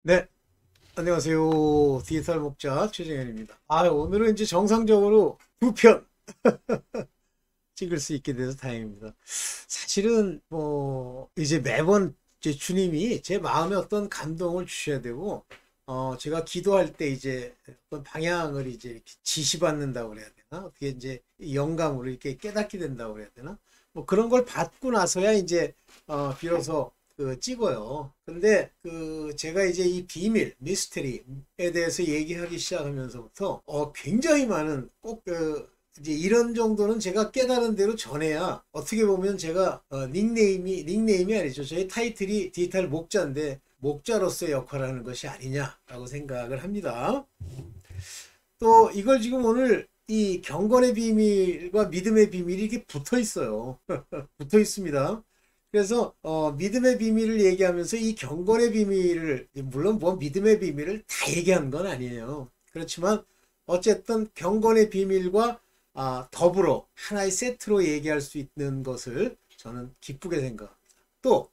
네, 안녕하세요. 디지털 목자 최정현입니다. 오늘은 이제 정상적으로 두 편 찍을 수 있게 돼서 다행입니다. 사실은 이제 매번 이제 주님이 제 마음에 어떤 감동을 주셔야 되고, 제가 기도할 때 이제 어떤 방향을 이제 이렇게 지시받는다고 그래야 되나? 어떻게 이제 영감으로 이렇게 깨닫게 된다고 그래야 되나? 뭐 그런 걸 받고 나서야 이제 비로소 찍어요. 근데 제가 이제 이 비밀, 미스테리에 대해서 얘기하기 시작하면서부터 굉장히 많은 이제 이런 정도는 제가 깨달은 대로 전해야 어떻게 보면 제가 닉네임이 아니죠. 저희 타이틀이 디지털 목자인데 목자로서의 역할을 하는 것이 아니냐라고 생각을 합니다. 또 이걸 지금 오늘 이 경건의 비밀과 믿음의 비밀이 이렇게 붙어 있어요. 붙어 있습니다. 그래서 믿음의 비밀을 얘기하면서 이 경건의 비밀을, 물론 뭐 믿음의 비밀을 다 얘기하는 건 아니에요. 그렇지만 어쨌든 경건의 비밀과 더불어 하나의 세트로 얘기할 수 있는 것을 저는 기쁘게 생각합니다. 또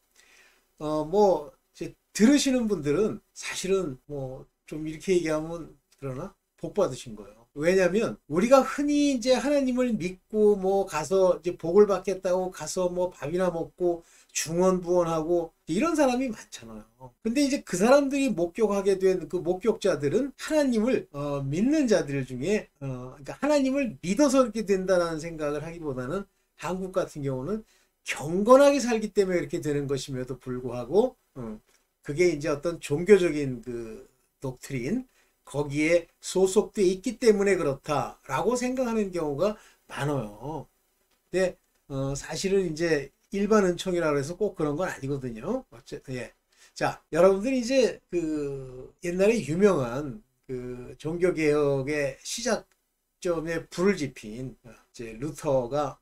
이제 들으시는 분들은 사실은 뭐 좀 이렇게 얘기하면 그러나 복 받으신 거예요. 왜냐하면 우리가 흔히 이제 하나님을 믿고 뭐 가서 이제 복을 받겠다고 가서 뭐 밥이나 먹고 중언부언하고 이런 사람이 많잖아요. 근데 이제 그 사람들이 목격하게 된 그 목격자들은 하나님을 믿는 자들 중에 그러니까 하나님을 믿어서 그렇게 된다는 생각을 하기보다는 한국 같은 경우는 경건하게 살기 때문에 이렇게 되는 것임에도 불구하고 그게 이제 어떤 종교적인 그 독트린 거기에 소속돼 있기 때문에 그렇다라고 생각하는 경우가 많아요. 근데 사실은 이제 일반 은총이라고 해서 꼭 그런 건 아니거든요. 어쨌든 예. 자, 여러분들이 이제 그 옛날에 유명한 그 종교 개혁의 시작점에 불을 지핀 이제 루터가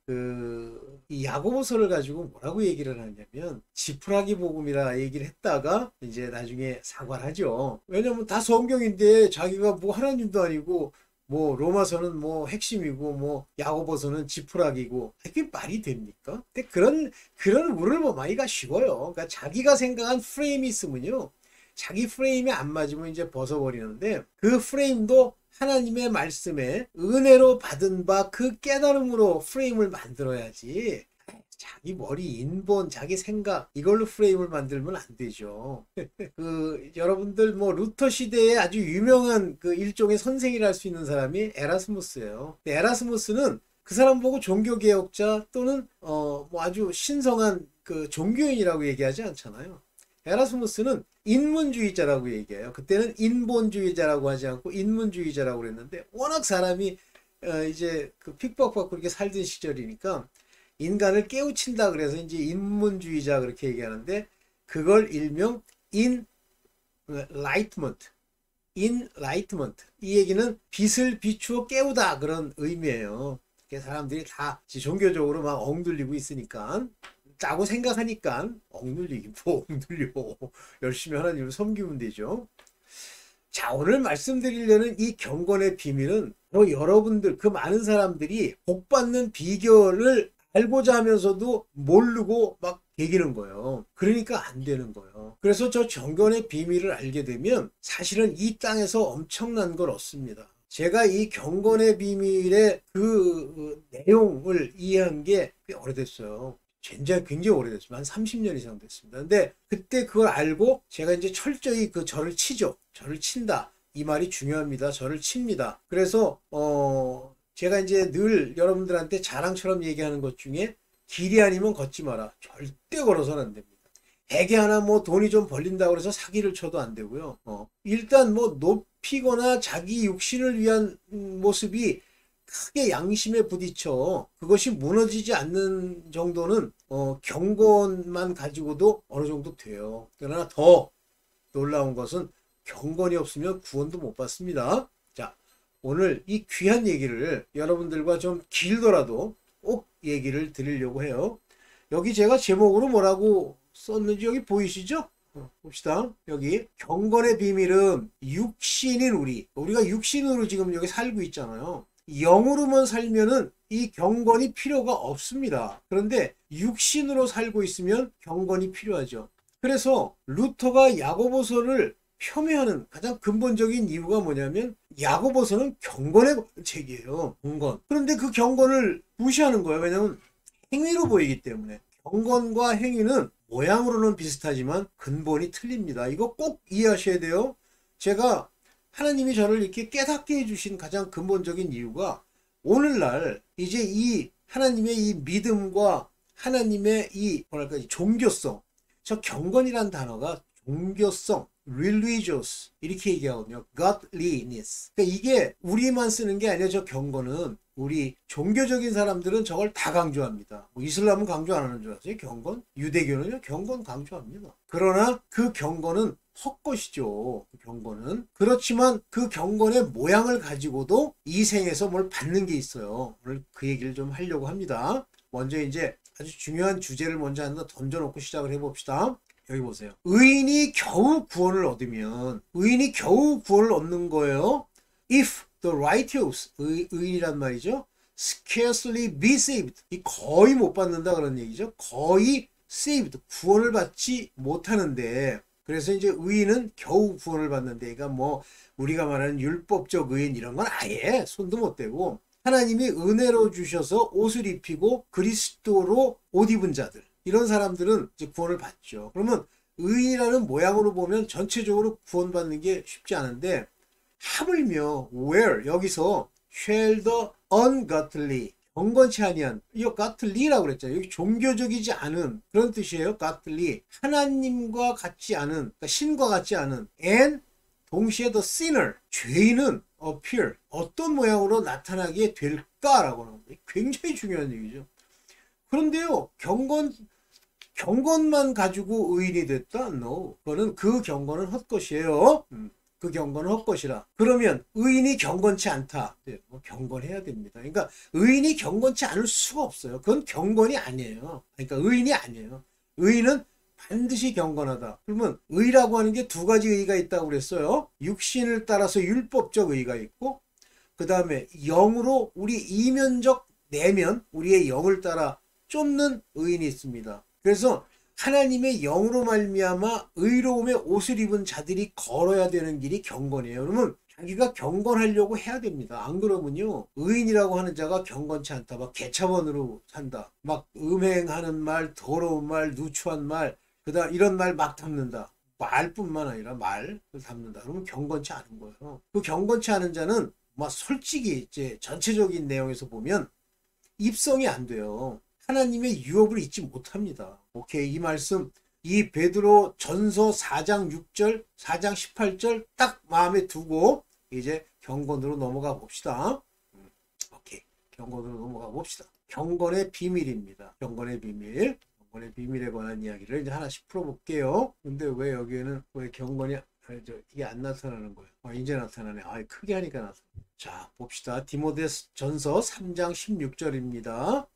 이 야고보서를 가지고 뭐라고 얘기를 하냐면 지푸라기 복음이라 얘기를 했다가 이제 나중에 사과를 하죠. 왜냐면 다 성경인데 자기가 뭐 하나님도 아니고 뭐 로마서는 뭐 핵심이고 뭐 야고보서는 지푸라기고 이게 말이 됩니까? 근데 그런 우를 뭐 많이 가시고요. 그러니까 자기가 생각한 프레임이 있으면요. 자기 프레임이 안 맞으면 이제 벗어버리는데 그 프레임도 하나님의 말씀에 은혜로 받은 바 그 깨달음으로 프레임을 만들어야지. 자기 머리 인본 자기 생각 이걸로 프레임을 만들면 안 되죠. 여러분들 뭐 루터 시대에 아주 유명한 그 일종의 선생이라 할 수 있는 사람이 에라스무스예요. 에라스무스는 그 사람 보고 종교개혁자 또는 뭐 아주 신성한 그 종교인이라고 얘기하지 않잖아요. 에라스무스는 인문주의자라고 얘기해요. 그때는 인본주의자라고 하지 않고 인문주의자라고 그랬는데 워낙 사람이 이제 그 핍박받고 그렇게 살던 시절이니까 인간을 깨우친다 그래서 이제 인문주의자 그렇게 얘기하는데 그걸 일명 인라이트먼트 인라이트먼트 이 얘기는 빛을 비추어 깨우다 그런 의미예요. 사람들이 다 종교적으로 막 엉들리고 있으니까 라고 생각하니까 억눌리기 뭐 억눌려 열심히 하나님을 섬기면 되죠. 자, 오늘 말씀드리려는 이 경건의 비밀은 여러분들 그 많은 사람들이 복 받는 비결을 알고자 하면서도 모르고 막 배기는 거예요. 그러니까 안 되는 거예요. 그래서 저 경건의 비밀을 알게 되면 사실은 이 땅에서 엄청난 걸 얻습니다. 제가 이 경건의 비밀의 그 내용을 이해한 게 꽤 오래됐어요. 굉장히 오래됐습니다. 한 30년 이상 됐습니다. 근데 그때 그걸 알고 제가 이제 철저히 그 절을 치죠. 절을 친다. 이 말이 중요합니다. 절을 칩니다. 그래서 제가 이제 늘 여러분들한테 자랑처럼 얘기하는 것 중에 길이 아니면 걷지 마라. 절대 걸어서는 안 됩니다. 베개 하나 뭐 돈이 좀 벌린다고 해서 사기를 쳐도 안 되고요. 일단 뭐 높이거나 자기 육신을 위한 모습이 크게 양심에 부딪혀 그것이 무너지지 않는 정도는 경건만 가지고도 어느 정도 돼요. 그러나 더 놀라운 것은 경건이 없으면 구원도 못 받습니다. 자, 오늘 이 귀한 얘기를 여러분들과 좀 길더라도 꼭 얘기를 드리려고 해요. 여기 제가 제목으로 뭐라고 썼는지 여기 보이시죠? 봅시다. 여기 경건의 비밀은 육신인 우리가 육신으로 지금 여기 살고 있잖아요. 영으로만 살면은 이 경건이 필요가 없습니다. 그런데 육신으로 살고 있으면 경건이 필요하죠. 그래서 루터가 야고보서를 폄훼하는 가장 근본적인 이유가 뭐냐면 야고보서는 경건의 책이에요. 경건. 그런데 그 경건을 무시하는 거예요. 왜냐하면 행위로 보이기 때문에. 경건과 행위는 모양으로는 비슷하지만 근본이 틀립니다. 이거 꼭 이해하셔야 돼요. 제가 하나님이 저를 이렇게 깨닫게 해주신 가장 근본적인 이유가 오늘날 이제 이 하나님의 이 믿음과 하나님의 이 뭐랄까 이 종교성, 저 경건이란 단어가 종교성, religious 이렇게 얘기하거든요. godliness. 그러니까 이게 우리만 쓰는 게 아니라 저 경건은 우리 종교적인 사람들은 저걸 다 강조합니다. 뭐 이슬람은 강조 안 하는 줄 아세요? 경건? 유대교는요? 경건 강조합니다. 그러나 그 경건은 헛것이죠. 그 경건은. 그렇지만 그 경건의 모양을 가지고도 이 생에서 뭘 받는 게 있어요. 오늘 그 얘기를 좀 하려고 합니다. 먼저 이제 아주 중요한 주제를 먼저 하나 던져놓고 시작을 해봅시다. 여기 보세요. 의인이 겨우 구원을 얻으면, 의인이 겨우 구원을 얻는 거예요. If the righteous, 의인이란 말이죠. Scarcely be saved. 이 거의 못 받는다 그런 얘기죠. 거의 saved, 구원을 받지 못하는데, 그래서 이제 의인은 겨우 구원을 받는데, 그러니까 뭐 우리가 말하는 율법적 의인 이런 건 아예 손도 못 대고 하나님이 은혜로 주셔서 옷을 입히고 그리스도로 옷 입은 자들, 이런 사람들은 이제 구원을 받죠. 그러면 의인이라는 모양으로 보면 전체적으로 구원받는 게 쉽지 않은데, 하물며 where 여기서 shall the ungodly, 경건치 아니한, 이거 godly라고 그랬잖아요. 여기 종교적이지 않은 그런 뜻이에요. godly, 하나님과 같지 않은, 그러니까 신과 같지 않은, and 동시에 the sinner, 죄인은 appear, 어떤 모양으로 나타나게 될까라고 하는 거예요. 굉장히 중요한 얘기죠. 그런데요, 경건만 가지고 의인이 됐다? No. 그거는 그 경건은 헛것이에요. 그 경건은 헛것이라. 그러면 의인이 경건치 않다. 네, 뭐 경건해야 됩니다. 그러니까 의인이 경건치 않을 수가 없어요. 그건 경건이 아니에요. 그러니까 의인이 아니에요. 의인은 반드시 경건하다. 그러면 의라고 하는 게 두 가지 의가 있다고 그랬어요. 육신을 따라서 율법적 의가 있고, 그 다음에 영으로 우리 이면적 내면, 우리의 영을 따라 쫓는 의인이 있습니다. 그래서 하나님의 영으로 말미암아 의로움의 옷을 입은 자들이 걸어야 되는 길이 경건이에요. 그러면 자기가 경건하려고 해야 됩니다. 안 그러면요, 의인이라고 하는 자가 경건치 않다. 막 개차원으로 산다. 막 음행하는 말, 더러운 말, 누추한 말, 그다음 이런 말 막 담는다. 말뿐만 아니라 말을 담는다. 그러면 경건치 않은 거예요. 그 경건치 않은 자는 막 솔직히 이제 전체적인 내용에서 보면 입성이 안 돼요. 하나님의 유업을 잊지 못합니다. 오케이, 이 말씀, 이 베드로 전서 4장 6절, 4장 18절 딱 마음에 두고 이제 경건으로 넘어가 봅시다. 오케이, 경건으로 넘어가 봅시다. 경건의 비밀입니다. 경건의 비밀. 경건의 비밀에 관한 이야기를 이제 하나씩 풀어볼게요. 근데 왜 여기에는 왜 경건이 이게 안 나타나는 거예요? 이제 나타나네. 크게 하니까 나타나. 자, 봅시다. 디모데전서 3장 16절입니다.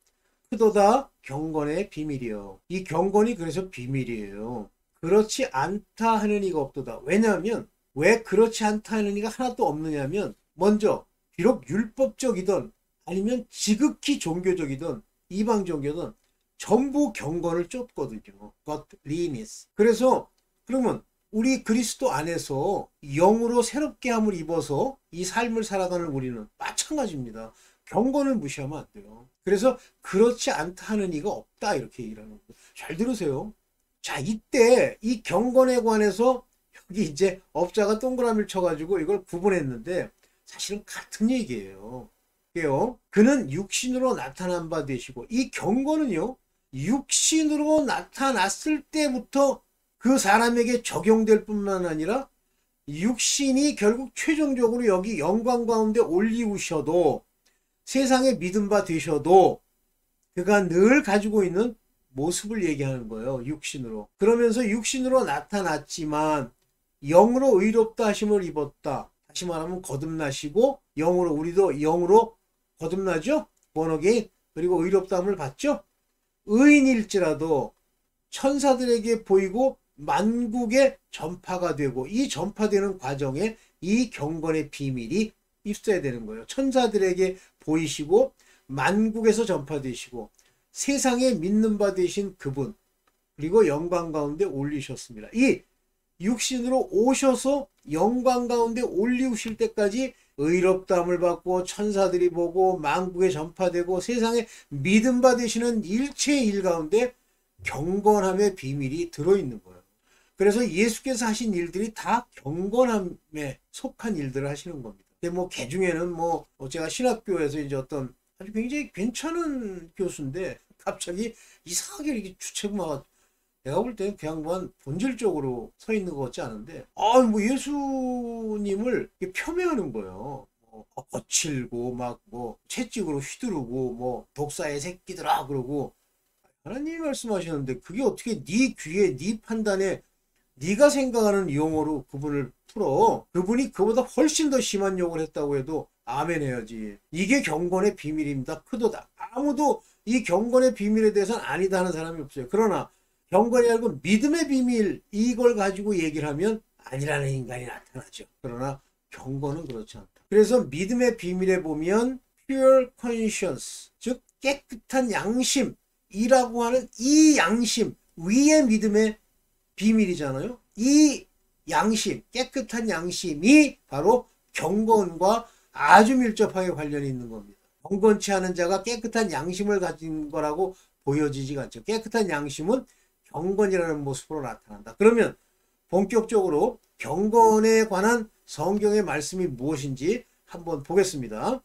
크도다 경건의 비밀이요. 이 경건이 그래서 비밀이에요. 그렇지 않다 하는 이가 없도다. 왜냐하면, 왜 그렇지 않다 하는 이가 하나도 없느냐면, 먼저 비록 율법적이든 아니면 지극히 종교적이든 이방 종교든 전부 경건을 쫓거든요. godliness. 그래서 그러면 우리 그리스도 안에서 영으로 새롭게 함을 입어서 이 삶을 살아가는 우리는 마찬가지입니다. 경건을 무시하면 안 돼요. 그래서 그렇지 않다 하는 이가 없다, 이렇게 얘기를 하는 거예요. 잘 들으세요. 자, 이때 이 경건에 관해서 여기 이제 업자가 동그라미를 쳐가지고 이걸 구분했는데 사실은 같은 얘기예요. 그는 육신으로 나타난 바 되시고, 이 경건은요, 육신으로 나타났을 때부터 그 사람에게 적용될 뿐만 아니라 육신이 결국 최종적으로 여기 영광 가운데 올리우셔도, 세상에 믿음 바 되셔도 그가 늘 가지고 있는 모습을 얘기하는 거예요. 육신으로. 그러면서 육신으로 나타났지만 영으로 의롭다 하심을 입었다. 다시 말하면 거듭나시고, 영으로, 우리도 영으로 거듭나죠. 번역에. 그리고 의롭다함을 받죠. 의인일지라도 천사들에게 보이고 만국에 전파가 되고, 이 전파되는 과정에 이 경건의 비밀이 있어야 되는 거예요. 천사들에게 보이시고 만국에서 전파되시고 세상에 믿는 바 되신 그분, 그리고 영광 가운데 올리셨습니다. 이 육신으로 오셔서 영광 가운데 올리우실 때까지 의롭다함을 받고 천사들이 보고 만국에 전파되고 세상에 믿음 받으시는 일체의 일 가운데 경건함의 비밀이 들어있는 거예요. 그래서 예수께서 하신 일들이 다 경건함에 속한 일들을 하시는 겁니다. 근데 뭐 개중에는 뭐 제가 신학교에서 이제 어떤 아주 굉장히 괜찮은 교수인데 갑자기 이상하게 이렇게 주책마가 내가 볼 때는 그 양반 본질적으로 서 있는 것 같지 않은데 뭐 예수님을 폄훼하는 거예요. 거칠고 막 뭐 채찍으로 휘두르고 뭐 독사의 새끼들아 그러고 하나님이 말씀하시는데 그게 어떻게 네 귀에 네 판단에 네가 생각하는 용어로 그분을 풀어. 그분이 그보다 훨씬 더 심한 욕을 했다고 해도 아멘 해야지. 이게 경건의 비밀입니다. 크도다. 아무도 이 경건의 비밀에 대해서는 아니다 하는 사람이 없어요. 그러나 경건이 아니고 믿음의 비밀 이걸 가지고 얘기를 하면 아니라는 인간이 나타나죠. 그러나 경건은 그렇지 않다. 그래서 믿음의 비밀에 보면 pure conscience, 즉 깨끗한 양심이라고 하는 이 양심 위의 믿음의 비밀이잖아요. 이 양심, 깨끗한 양심이 바로 경건과 아주 밀접하게 관련이 있는 겁니다. 경건치 않은 자가 깨끗한 양심을 가진 거라고 보여지지가 않죠. 깨끗한 양심은 경건이라는 모습으로 나타난다. 그러면 본격적으로 경건에 관한 성경의 말씀이 무엇인지 한번 보겠습니다.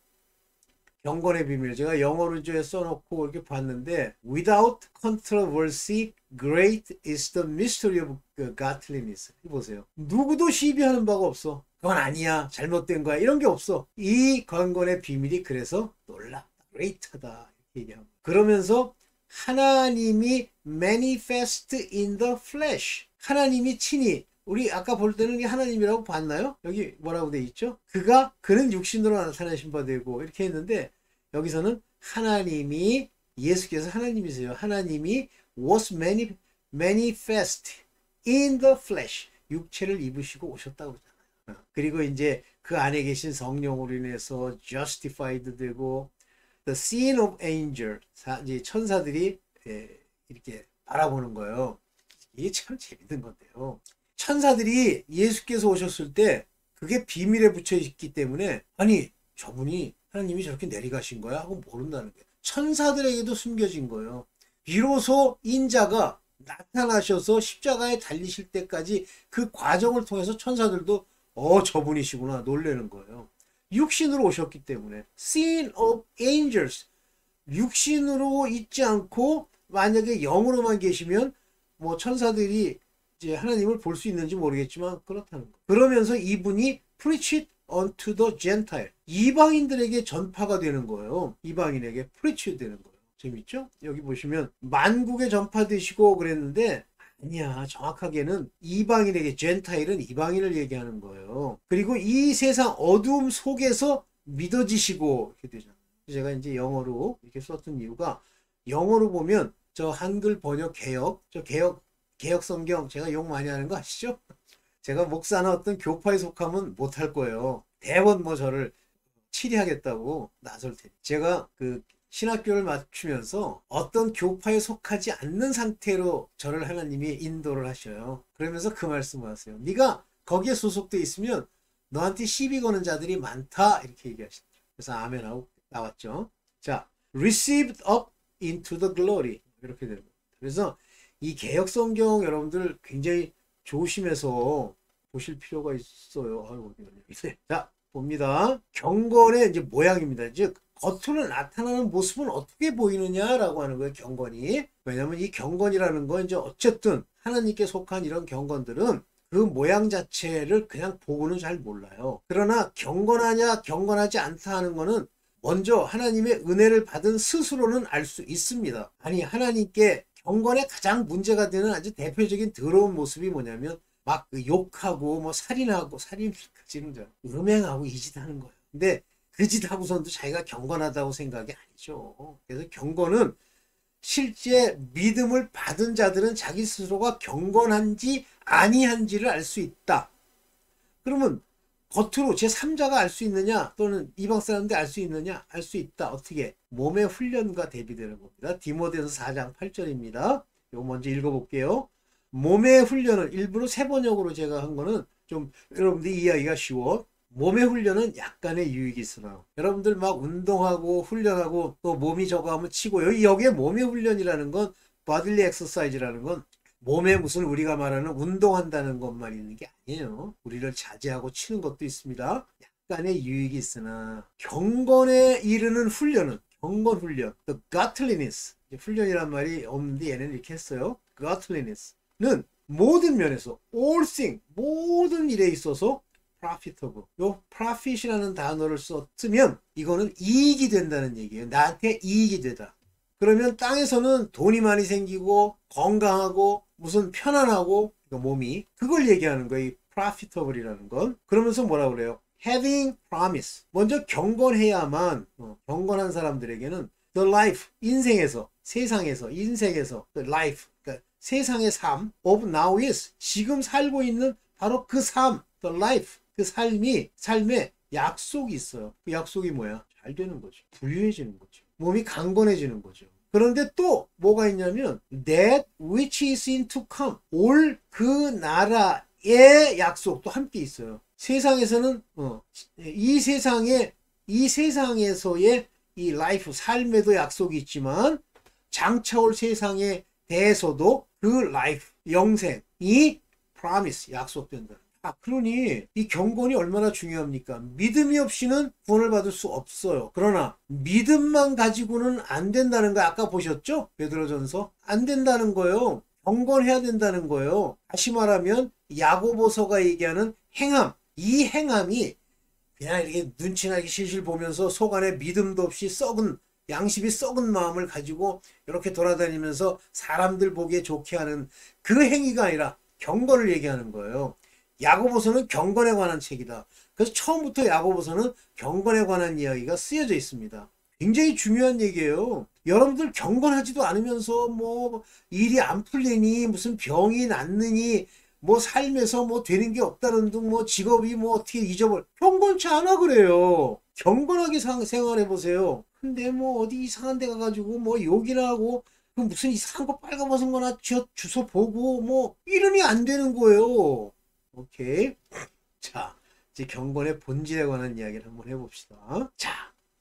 경건의 비밀 제가 영어로 이제 써놓고 이렇게 봤는데 Without controversy, great is the mystery of godliness. 보세요. 누구도 시비하는 바가 없어. 그건 아니야. 잘못된 거야. 이런 게 없어. 이 경건의 비밀이 그래서 놀랍다. great하다. 이렇게 얘기하고. 그러면서 하나님이 manifest in the flesh. 하나님이 친히 우리 아까 볼 때는 하나님이라고 봤나요? 여기 뭐라고 돼 있죠? 그는 육신으로 나타나신 바 되고 이렇게 했는데 여기서는 하나님이 예수께서 하나님이세요. 하나님이 was manifest in the flesh. 육체를 입으시고 오셨다고 그러잖아요. 그리고 이제 그 안에 계신 성령으로 인해서 justified 되고 the seen of angel. 이제 천사들이 이렇게 바라보는 거예요. 이게 참 재밌는 건데요. 천사들이 예수께서 오셨을 때 그게 비밀에 붙여 있기 때문에 아니 저분이 하나님이 저렇게 내려가신 거야 하고 모른다는 거예요. 천사들에게도 숨겨진 거예요. 비로소 인자가 나타나셔서 십자가에 달리실 때까지 그 과정을 통해서 천사들도 저분이시구나 놀라는 거예요. 육신으로 오셨기 때문에 seen of angels 육신으로 있지 않고 만약에 영으로만 계시면 뭐 천사들이 이제 하나님을 볼 수 있는지 모르겠지만 그렇다는 거. 그러면서 이분이 preached unto the gentile. 이방인들에게 전파가 되는 거예요. 이방인에게 preach 되는 거예요. 재밌죠? 여기 보시면 만국에 전파되시고 그랬는데 아니야. 정확하게는 이방인에게 gentile은 이방인을 얘기하는 거예요. 그리고 이 세상 어두움 속에서 믿어지시고 이렇게 되잖아요. 제가 이제 영어로 이렇게 썼던 이유가 영어로 보면 저 한글 번역 개혁 성경 제가 욕 많이 하는 거 아시죠? 제가 목사나 어떤 교파에 속하면 못할 거예요. 대번 뭐 저를 치리하겠다고 나설 테니. 제가 그 신학교를 맞추면서 어떤 교파에 속하지 않는 상태로 저를 하나님이 인도를 하셔요. 그러면서 그 말씀을 하세요. 네가 거기에 소속돼 있으면 너한테 시비 거는 자들이 많다 이렇게 얘기하시죠. 그래서 아멘하고 나왔죠. 자, received up into the glory 이렇게 되는 거예요. 그래서 이 개혁 성경 여러분들 굉장히 조심해서 보실 필요가 있어요. 아이고, 자, 봅니다. 경건의 이제 모양입니다. 즉, 겉으로 나타나는 모습은 어떻게 보이느냐라고 하는 거예요, 경건이. 왜냐면 이 경건이라는 건 이제 어쨌든 하나님께 속한 이런 경건들은 그 모양 자체를 그냥 보고는 잘 몰라요. 그러나 경건하냐, 경건하지 않다 하는 거는 먼저 하나님의 은혜를 받은 스스로는 알 수 있습니다. 아니, 하나님께 경건에 가장 문제가 되는 아주 대표적인 더러운 모습이 뭐냐면 막 욕하고 뭐 살인까지는 음행하고 이 짓 하는 거예요. 근데 그 짓 하고선도 자기가 경건하다고 생각이 아니죠. 그래서 경건은 실제 믿음을 받은 자들은 자기 스스로가 경건한지 아니한지를 알 수 있다. 그러면 겉으로 제3자가 알 수 있느냐 또는 이방 사람들 알 수 있느냐 알 수 있다. 어떻게? 몸의 훈련과 대비되는 겁니다. 디모데서 4장 8절입니다. 이거 먼저 읽어볼게요. 몸의 훈련은 일부러 세번역으로 제가 한 거는 좀 여러분들 이해하기가 쉬워. 몸의 훈련은 약간의 유익이 있으나 여러분들 막 운동하고 훈련하고 또 몸이 저거 하면 치고 여기에 몸의 훈련이라는 건 bodily exercise라는 건 몸에 무슨 우리가 말하는 운동한다는 것만 있는 게 아니에요. 우리를 자제하고 치는 것도 있습니다. 약간의 유익이 있으나 경건에 이르는 훈련은 경건 훈련, the godliness 훈련이란 말이 없는데 얘는 이렇게 했어요. godliness는 모든 면에서 all thing 모든 일에 있어서 profitable. 요 profit이라는 단어를 썼으면 이거는 이익이 된다는 얘기예요. 나한테 이익이 되다. 그러면 땅에서는 돈이 많이 생기고 건강하고 무슨 편안하고 몸이 그걸 얘기하는 거예요. 이 profitable이라는 건. 그러면서 뭐라 그래요? having promise. 먼저 경건해야만 경건한 사람들에게는 the life 인생에서 세상에서 인생에서 the life 그러니까 세상의 삶 of now is 지금 살고 있는 바로 그 삶 the life 그 삶이 삶에 약속이 있어요. 그 약속이 뭐야? 잘 되는 거죠. 부유해지는 거죠. 몸이 강건해지는 거죠. 그런데 또 뭐가 있냐면 that which is in to come 올 그 나라의 약속도 함께 있어요. 세상에서는 이 세상에서의 이 라이프 삶에도 약속이 있지만 장차 올 세상에 대해서도 그 라이프 영생이 promise 약속된다. 그러니 이 경건이 얼마나 중요합니까? 믿음이 없이는 구원을 받을 수 없어요. 그러나 믿음만 가지고는 안 된다는 거 아까 보셨죠? 베드로전서 안 된다는 거예요. 경건해야 된다는 거예요. 다시 말하면 야고보서가 얘기하는 행함, 이 행함이 그냥 이렇게 눈치나 이렇게 실실 보면서 속 안에 믿음도 없이 썩은 양심이 썩은 마음을 가지고 이렇게 돌아다니면서 사람들 보기에 좋게 하는 그 행위가 아니라 경건을 얘기하는 거예요. 야고보서는 경건에 관한 책이다. 그래서 처음부터 야고보서는 경건에 관한 이야기가 쓰여져 있습니다. 굉장히 중요한 얘기예요. 여러분들 경건하지도 않으면서 뭐 일이 안 풀리니 무슨 병이 낫느니 뭐 삶에서 뭐 되는 게 없다는 둥 뭐 직업이 뭐 어떻게 잊어버려 경건치 않아 그래요. 경건하게 생활해 보세요. 근데 뭐 어디 이상한 데 가가지고 뭐 욕이나 하고 그 무슨 이상한 거 빨간벗은 거나 주워 보고 뭐 이러니 안 되는 거예요. 오케이. 자, 이제 경건의 본질에 관한 이야기를 한번 해봅시다. 자,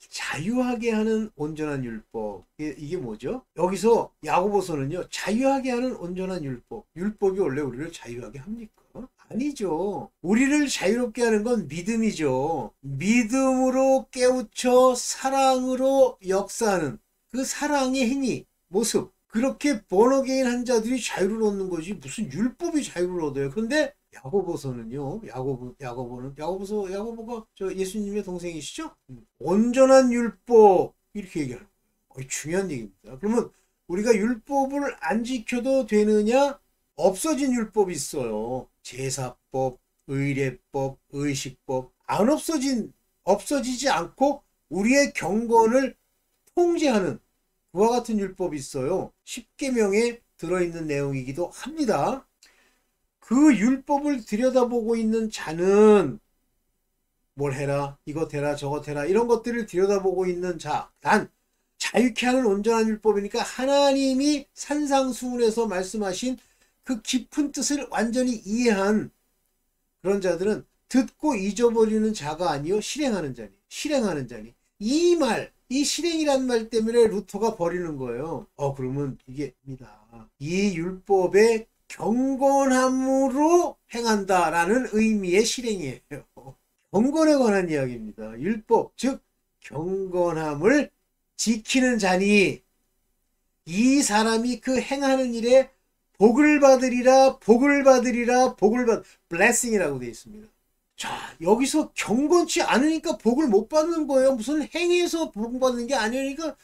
자유하게 하는 온전한 율법. 이게 뭐죠? 여기서 야고보서는요, 자유하게 하는 온전한 율법. 율법이 원래 우리를 자유하게 합니까? 아니죠. 우리를 자유롭게 하는 건 믿음이죠. 믿음으로 깨우쳐 사랑으로 역사하는 그 사랑의 행위, 모습. 그렇게 born-again 한 자들이 자유를 얻는 거지 무슨 율법이 자유를 얻어요. 근데 야고보서는요. 야고보가 저 예수님의 동생이시죠? 온전한 율법 이렇게 얘기하는 거예요. 중요한 얘기입니다. 그러면 우리가 율법을 안 지켜도 되느냐? 없어진 율법이 있어요. 제사법, 의례법, 의식법 안 없어지지 않고 우리의 경건을 통제하는 그와 같은 율법이 있어요. 십계명에 들어있는 내용이기도 합니다. 그 율법을 들여다보고 있는 자는 뭘 해라, 이거 되라, 저거 되라 이런 것들을 들여다보고 있는 자, 단 자유케 하는 온전한 율법이니까 하나님이 산상수훈에서 말씀하신 그 깊은 뜻을 완전히 이해한 그런 자들은 듣고 잊어버리는 자가 아니요 실행하는 자니 이 말, 이 실행이란 말 때문에 루터가 버리는 거예요. 그러면 이게입니다. 이 율법의 경건함으로 행한다라는 의미의 실행이에요. 경건에 관한 이야기입니다. 율법, 즉 경건함을 지키는 자니 이 사람이 그 행하는 일에 복을 받으리라 blessing이라고 되어 있습니다. 자, 여기서 경건치 않으니까 복을 못 받는 거예요. 무슨 행위에서 복 받는 게 아니니까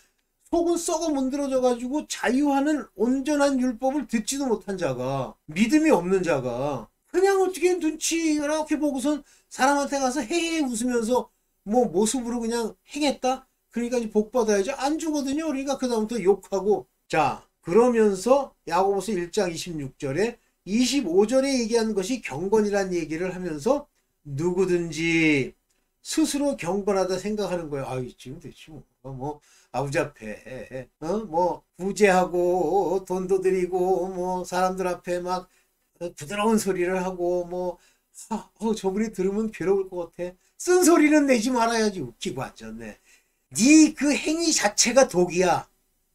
속은 썩어 문드러져 가지고 자유하는 온전한 율법을 듣지도 못한 자가, 믿음이 없는 자가 그냥 어떻게 눈치 이렇게 보고선 사람한테 가서 헤헤 웃으면서 뭐 모습으로 그냥 행했다? 그러니까 이제 복 받아야지. 안 주거든요. 그러니까 그 다음부터 욕하고. 자, 그러면서 야고보서 1장 26절에 25절에 얘기하는 것이 경건이란 얘기를 하면서 누구든지 스스로 경건하다 생각하는 거예요. 지금 됐지 뭐 아버지 앞에 뭐 구제하고 돈도 드리고 뭐 사람들 앞에 막 부드러운 소리를 하고 뭐 저분이 들으면 괴로울 것 같아. 쓴 소리는 내지 말아야지. 웃기고 앉았네. 네 그 행위 자체가 독이야.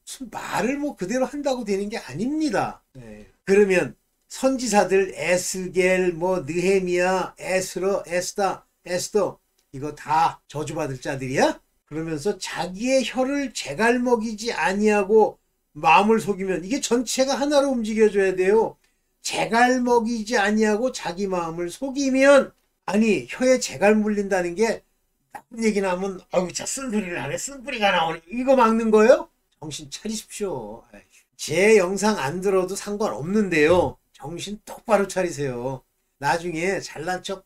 무슨 말을 뭐 그대로 한다고 되는 게 아닙니다. 네. 그러면 선지자들 에스겔 뭐 느헤미야 에스러 에스다 에스더 이거 다 저주받을 자들이야? 그러면서 자기의 혀를 제갈먹이지 아니하고 마음을 속이면 이게 전체가 하나로 움직여줘야 돼요. 제갈먹이지 아니하고 자기 마음을 속이면 아니 혀에 제갈 물린다는 게 나쁜 얘기 나오면 아유 자 쓴소리를 하네 쓴뿌리가 나오네 이거 막는 거예요? 정신 차리십시오. 제 영상 안 들어도 상관없는데요. 정신 똑바로 차리세요. 나중에 잘난 척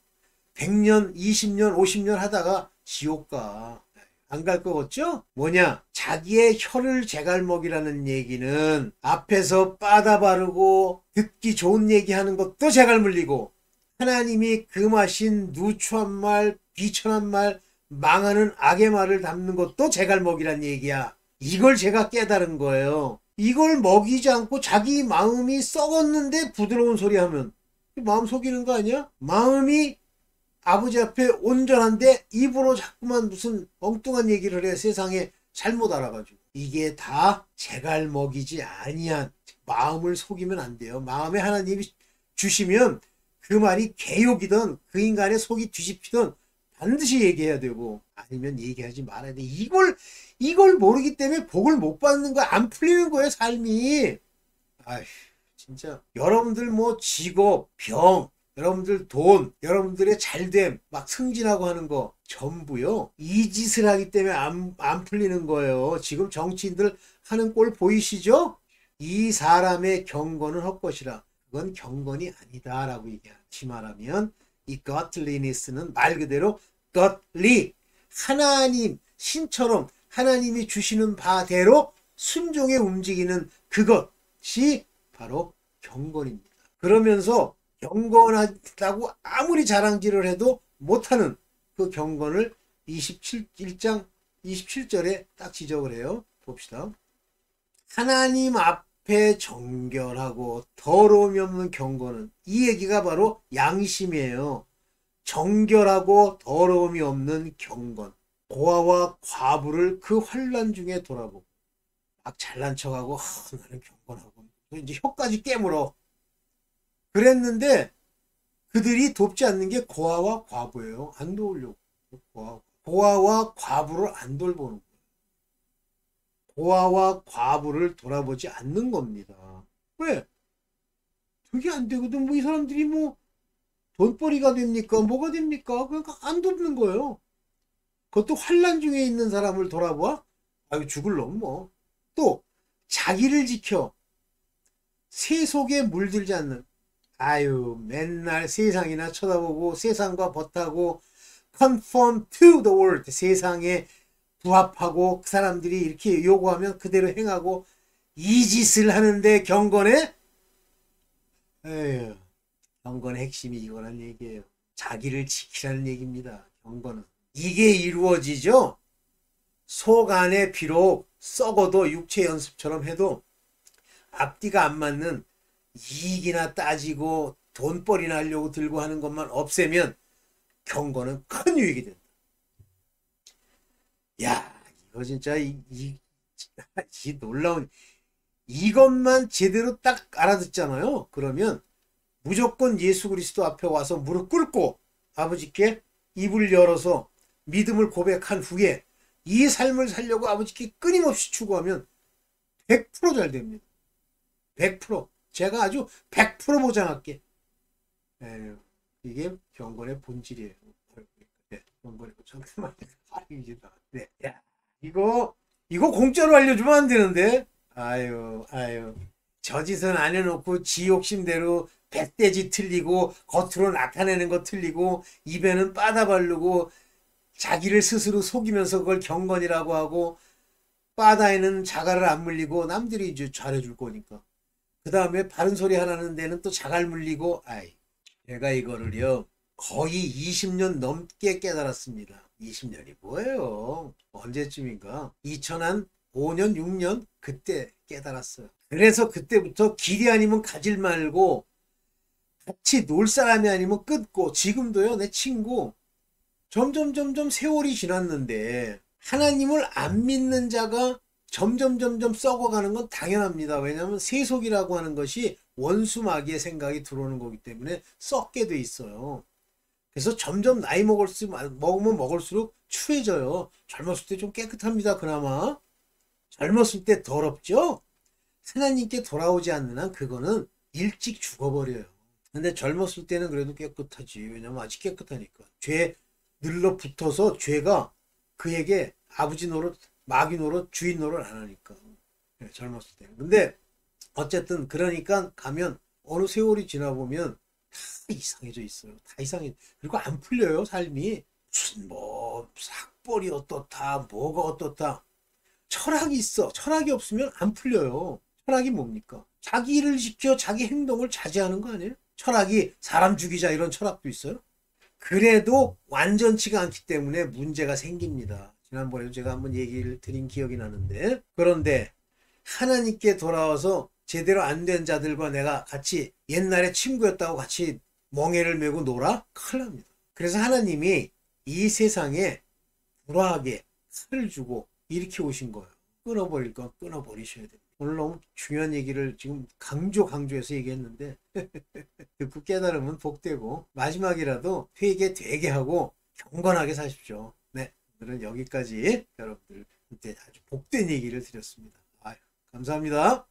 100년, 20년, 50년 하다가 지옥 가. 안 갈 거 같죠? 뭐냐? 자기의 혀를 제갈먹이라는 얘기는 앞에서 빠다 바르고 듣기 좋은 얘기하는 것도 제갈 물리고 하나님이 금하신 누추한 말, 비천한 말, 망하는 악의 말을 담는 것도 제갈먹이란 얘기야. 이걸 제가 깨달은 거예요. 이걸 먹이지 않고 자기 마음이 썩었는데 부드러운 소리 하면 마음 속이는 거 아니야? 마음이 아버지 앞에 온전한데 입으로 자꾸만 무슨 엉뚱한 얘기를 해 세상에 잘못 알아가지고 이게 다 제갈 먹이지 아니한 마음을 속이면 안 돼요. 마음에 하나님이 주시면 그 말이 개욕이든 그 인간의 속이 뒤집히든 반드시 얘기해야 되고 아니면 얘기하지 말아야 돼. 이걸 모르기 때문에 복을 못 받는 거야. 안 풀리는 거예요 삶이. 아휴 진짜 여러분들 뭐 직업 병 여러분들 돈, 여러분들의 잘됨, 막 승진하고 하는 거 전부요. 이 짓을 하기 때문에 안 풀리는 거예요. 지금 정치인들 하는 꼴 보이시죠? 이 사람의 경건은 헛것이라. 그건 경건이 아니다라고 얘기하지 말하면 이 godliness는 말 그대로 godly, 하나님, 신처럼 하나님이 주시는 바대로 순종에 움직이는 그것이 바로 경건입니다. 그러면서 경건하다고 아무리 자랑질을 해도 못하는 그 경건을 1장 27절에 딱 지적을 해요. 봅시다. 하나님 앞에 정결하고 더러움이 없는 경건은 이 얘기가 바로 양심이에요. 정결하고 더러움이 없는 경건. 고아와 과부를 그 환난 중에 돌아보고 막 잘난 척하고 나는 경건하고 이제 혀까지 깨물어. 그랬는데 그들이 돕지 않는 게 고아와 과부예요. 안 도우려고. 고아와 과부를 안 돌보는 거예요. 고아와 과부를 돌아보지 않는 겁니다. 왜? 그게 안 되거든. 뭐 이 사람들이 뭐 돈벌이가 됩니까? 뭐가 됩니까? 그러니까 안 돕는 거예요. 그것도 환난 중에 있는 사람을 돌아봐? 아유 죽을 놈 뭐. 또 자기를 지켜 세속에 물들지 않는 아유 맨날 세상이나 쳐다보고 세상과 벗하고 conform to the world 세상에 부합하고 그 사람들이 이렇게 요구하면 그대로 행하고 이 짓을 하는데 경건해? 에휴, 경건의 핵심이 이거란 얘기예요. 자기를 지키라는 얘기입니다. 경건은 이게 이루어지죠. 속 안에 비록 썩어도 육체 연습처럼 해도 앞뒤가 안 맞는 이익이나 따지고 돈벌이나 하려고 들고 하는 것만 없애면 경건은 큰 유익이 된다. 야 이거 진짜 이 놀라운 이것만 제대로 딱 알아듣잖아요. 그러면 무조건 예수 그리스도 앞에 와서 무릎 꿇고 아버지께 입을 열어서 믿음을 고백한 후에 이 삶을 살려고 아버지께 끊임없이 추구하면 100% 잘 됩니다. 100%. 제가 아주 100% 보장할게. 이게 경건의 본질이에요. 네, 경건의 잠깐만. 네, 야, 이거 공짜로 알려주면 안 되는데. 아유. 저 짓은 안 해놓고 지 욕심대로 배떼지 틀리고 겉으로 나타내는 거 틀리고 입에는 빠다 바르고 자기를 스스로 속이면서 그걸 경건이라고 하고 바다에는 자갈을 안 물리고 남들이 이제 잘해줄 거니까. 그 다음에 바른 소리 하라는 데는 또 자갈 물리고 제가 이거를요 거의 20년 넘게 깨달았습니다. 20년이 뭐예요? 언제쯤인가? 2005년 6년 그때 깨달았어요. 그래서 그때부터 길이 아니면 가질 말고 같이 놀 사람이 아니면 끊고, 지금도요, 내 친구, 점점 세월이 지났는데, 하나님을 안 믿는 자가 점점 썩어가는 건 당연합니다. 왜냐하면 세속이라고 하는 것이 원수 마귀의 생각이 들어오는 거기 때문에 썩게 돼 있어요. 그래서 점점 나이 먹으면 먹을수록 추해져요. 젊었을 때 좀 깨끗합니다. 그나마. 젊었을 때 더럽죠? 하나님께 돌아오지 않는 한 그거는 일찍 죽어버려요. 근데 젊었을 때는 그래도 깨끗하지. 왜냐면 아직 깨끗하니까. 죄 늘러붙어서 죄가 그에게 아버지 노릇, 마귀 노릇, 주인 노릇 안 하니까. 네, 젊었을 때는. 근데 어쨌든 그러니까 가면 어느 세월이 지나보면 다 이상해져 있어요. 다 이상해. 그리고 안 풀려요, 삶이. 무슨 뭐 학벌이 어떻다, 뭐가 어떻다. 철학이 있어. 철학이 없으면 안 풀려요. 철학이 뭡니까? 자기 일을 지켜 자기 행동을 자제하는 거 아니에요? 철학이 사람 죽이자 이런 철학도 있어요? 그래도 완전치가 않기 때문에 문제가 생깁니다. 지난번에도 제가 한번 얘기를 드린 기억이 나는데, 그런데 하나님께 돌아와서 제대로 안 된 자들과 내가 같이 옛날에 친구였다고 같이 멍해를 메고 놀아? 큰일 납니다. 그래서 하나님이 이 세상에 불화하게 살을 주고 일으켜 오신 거예요. 끊어버릴 건 끊어버리셔야 됩니다. 오늘 너무 중요한 얘기를 지금 강조해서 얘기했는데 듣고 깨달으면 복되고, 마지막이라도 회개 되게 하고 경건하게 사십시오. 네, 오늘은 여기까지 여러분들한테 아주 복된 얘기를 드렸습니다. 아유, 감사합니다.